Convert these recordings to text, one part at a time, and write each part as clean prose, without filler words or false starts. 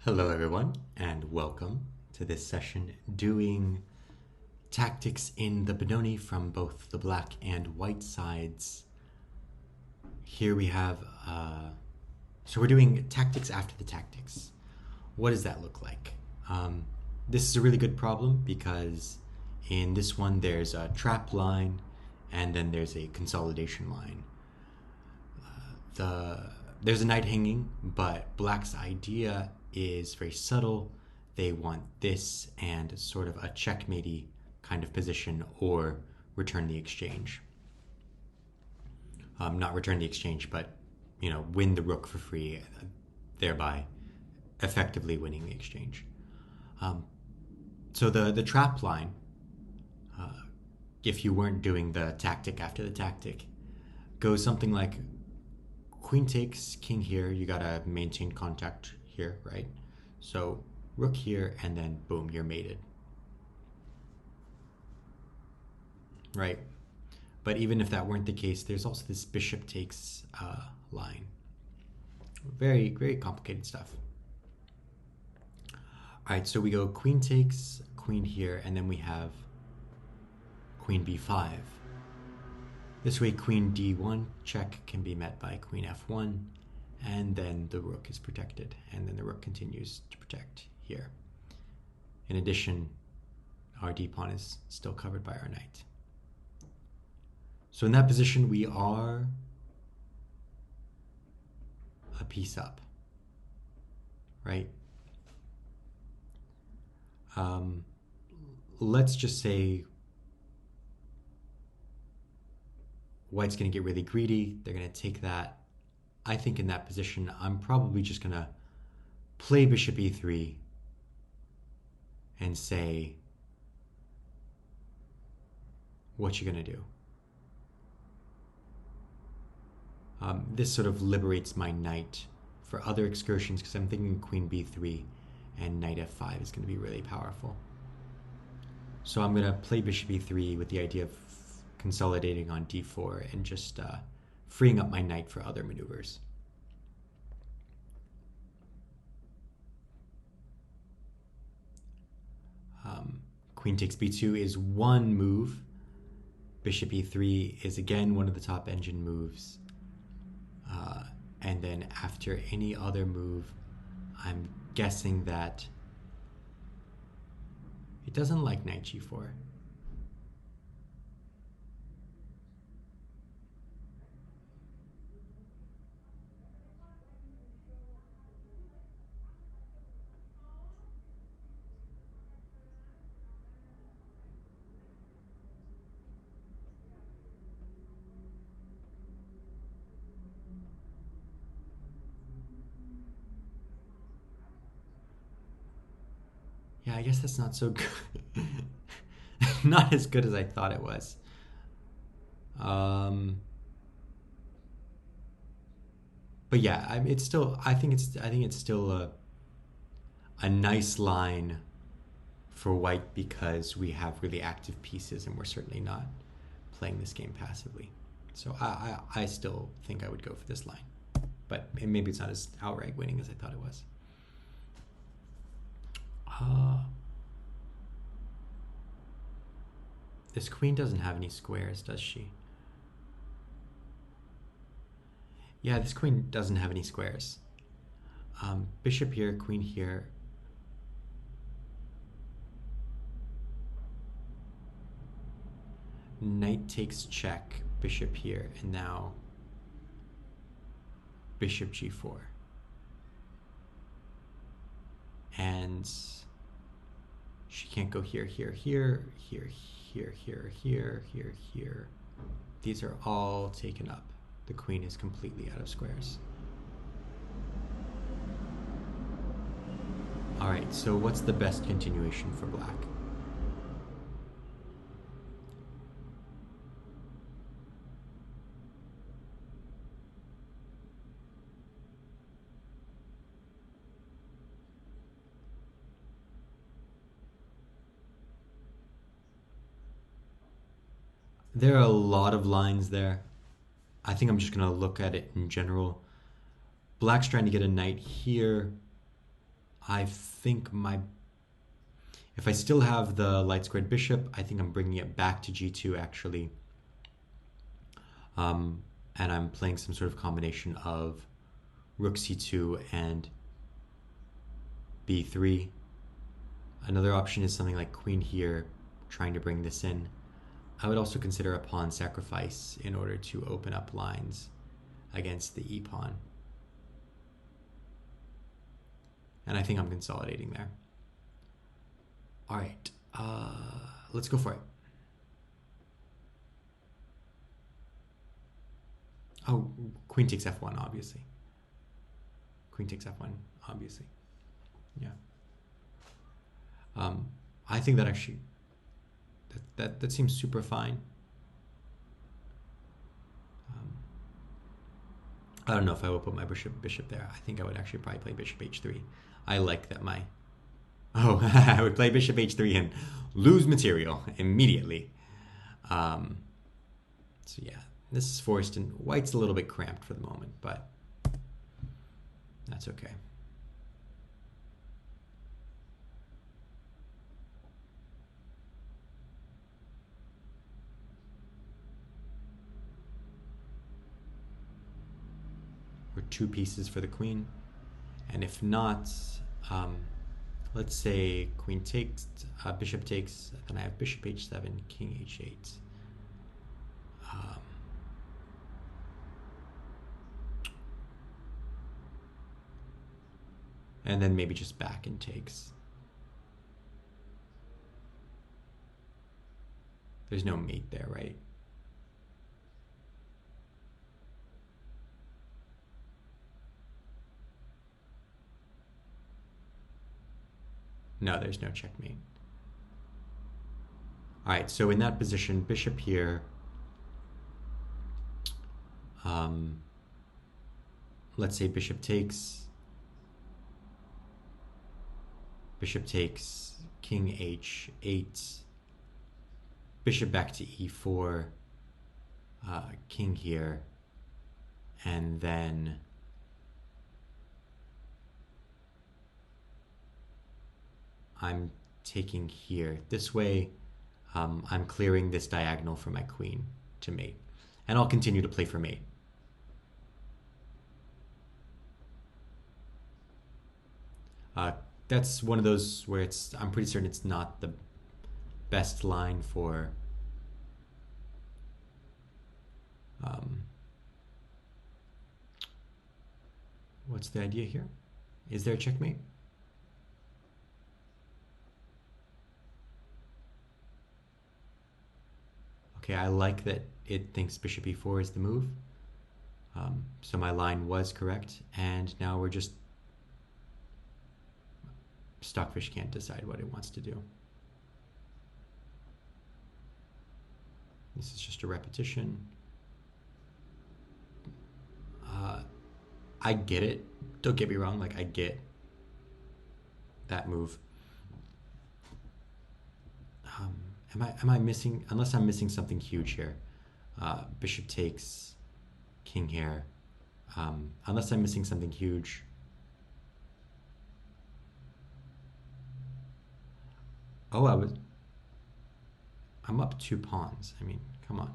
Hello, everyone, and welcome to this session doing tactics in the Benoni from both the black and white sides. Here we have, so we're doing tactics after the tactics. What does that look like? This is a really good problem because in this one there's a trap line and then there's a consolidation line. There's a knight hanging, but black's idea is very subtle. They want this and sort of a checkmatey kind of position or return the exchange. Not return the exchange, but win the rook for free, thereby effectively winning the exchange. So the trap line, if you weren't doing the tactic after the tactic, goes something like queen takes, king here. You gotta maintain contact here, right? So rook here, and then boom, you're mated, right? But even if that weren't the case, there's also this bishop takes line. Very, very complicated stuff. All right, so we go queen takes, queen here, and then we have queen b5. This way queen d1 check can be met by queen f1, and then the rook is protected, and then the rook continues to protect here. In addition, our d-pawn is still covered by our knight. So in that position, we are a piece up, right? Let's just say white's going to get really greedy. They're going to take that. I think in that position, I'm probably just going to play bishop e3 and say, what you going to do? This sort of liberates my knight for other excursions because I'm thinking queen b3 and knight f5 is going to be really powerful. So I'm going to play bishop e3 with the idea of consolidating on d4 and just freeing up my knight for other maneuvers. Queen takes b2 is one move. Bishop e3 is again one of the top engine moves. And then after any other move, I'm guessing that it doesn't like knight g4. Yeah, I guess that's not so good. Not as good as I thought it was. But yeah, it's still. I think it's still a nice line for white because we have really active pieces and we're certainly not playing this game passively. So I still think I would go for this line, but maybe it's not as outright winning as I thought it was. This queen doesn't have any squares, does she? Yeah, this queen doesn't have any squares. Bishop here, queen here. Knight takes check, bishop here, and now bishop g4. And she can't go here, here, here, here, here, here, here, here, here. These are all taken up. The queen is completely out of squares. All right, so what's the best continuation for black? There are a lot of lines there. I think I'm just going to look at it in general. Black's trying to get a knight here. I think if I still have the light squared bishop, I think I'm bringing it back to g2 actually. And I'm playing some sort of combination of rook c2 and b3. Another option is something like queen here, trying to bring this in. I would also consider a pawn sacrifice in order to open up lines against the e-pawn. And I think I'm consolidating there. All right, let's go for it. Oh, queen takes f1, obviously. Queen takes f1, obviously. Yeah. I think that actually, that seems super fine. I don't know if I will put my bishop there. I think I would actually probably play bishop h3. I like that my... Oh, I would play bishop h3 and lose material immediately. So yeah, this is forced, and white's a little bit cramped for the moment, but that's okay. Or two pieces for the queen. And if not, let's say queen takes, bishop takes, then I have bishop h7, king h8. And then maybe just back and takes. There's no mate there, right? No, there's no checkmate. All right, so in that position, bishop here. Let's say bishop takes, king h8, bishop back to e4, king here, and then I'm taking here. This way, I'm clearing this diagonal for my queen to mate. And I'll continue to play for mate. That's one of those where I'm pretty certain it's not the best line for what's the idea here? Is there a checkmate? Okay, I like that it thinks bishop e4 is the move. So my line was correct, and now we're just... Stockfish can't decide what it wants to do. This is just a repetition. I get it. Don't get me wrong, like I get that move. Am I missing, unless I'm missing something huge here. Bishop takes, king here. Unless I'm missing something huge. Oh, I'm up 2 pawns. I mean, come on.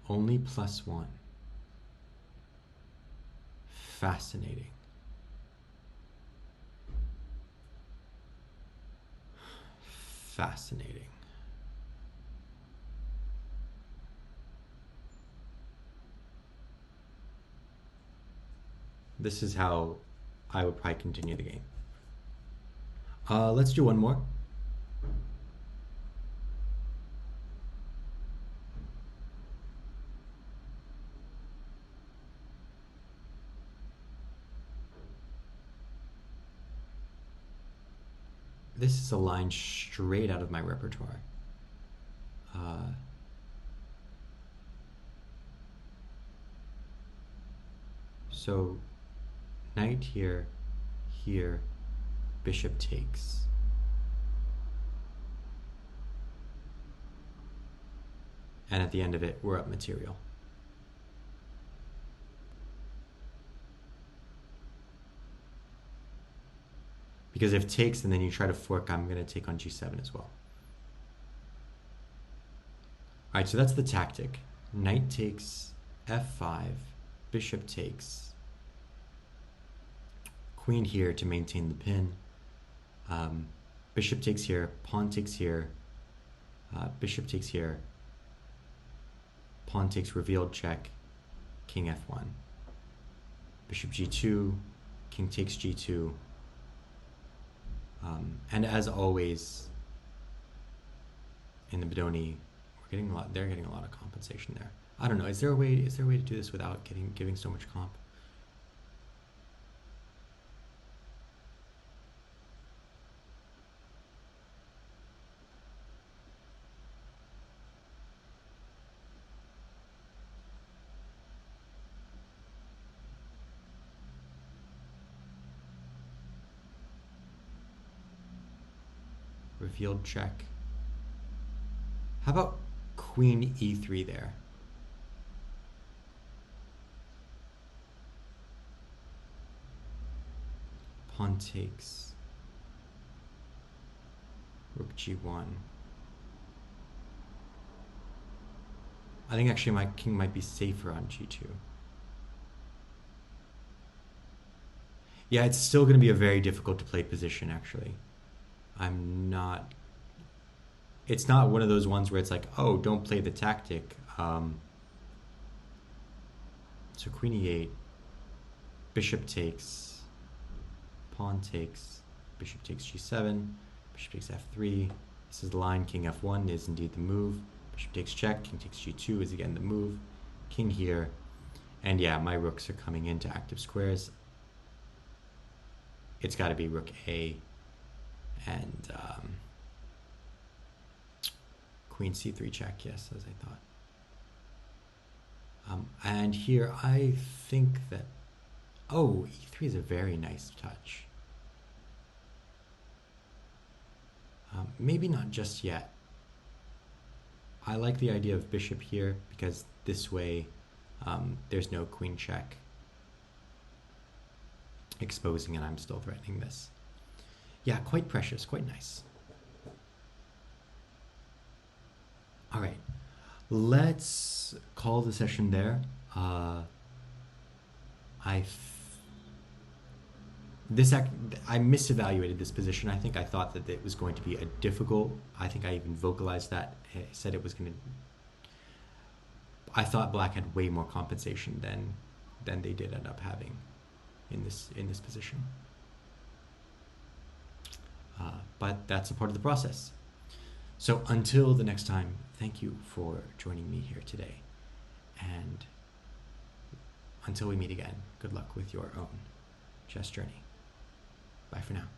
Only +1. Fascinating. Fascinating. This is how I would probably continue the game. Let's do one more. This is a line straight out of my repertoire. So knight here, here, bishop takes. And at the end of it, we're up material. Because if takes and then you try to fork, I'm going to take on g7 as well. All right, so that's the tactic. Knight takes f5, bishop takes, queen here to maintain the pin, bishop takes here, pawn takes here, bishop takes here, pawn takes revealed check, king f1, bishop g2, king takes g2, and as always in the Benoni, they're getting a lot of compensation there. I don't know, is there a way to do this without giving so much comp? Revealed check. How about queen e3 there? Pawn takes. Rook g1. I think actually my king might be safer on g2. Yeah, it's still going to be a very difficult to play position, actually. It's not one of those ones where it's like, oh, don't play the tactic. So queen e8, bishop takes, pawn takes, bishop takes g7, bishop takes f3. This is the line, king f1 is indeed the move. Bishop takes check, king takes g2 is again the move. King here. And yeah, my rooks are coming into active squares. It's got to be rook a and queen c3 check, yes, as I thought. And here I think that, oh, e3 is a very nice touch. Maybe not just yet. I like the idea of bishop here because this way there's no queen check exposing and I'm still threatening this. Yeah, quite precious, quite nice. All right, let's call the session there. I misevaluated this position. I think I thought that it was going to be a difficult. I think I even vocalized that. I said it was going to. I thought Black had way more compensation than they did end up having in this position. But that's a part of the process. So until the next time, thank you for joining me here today. And until we meet again, good luck with your own chess journey. Bye for now.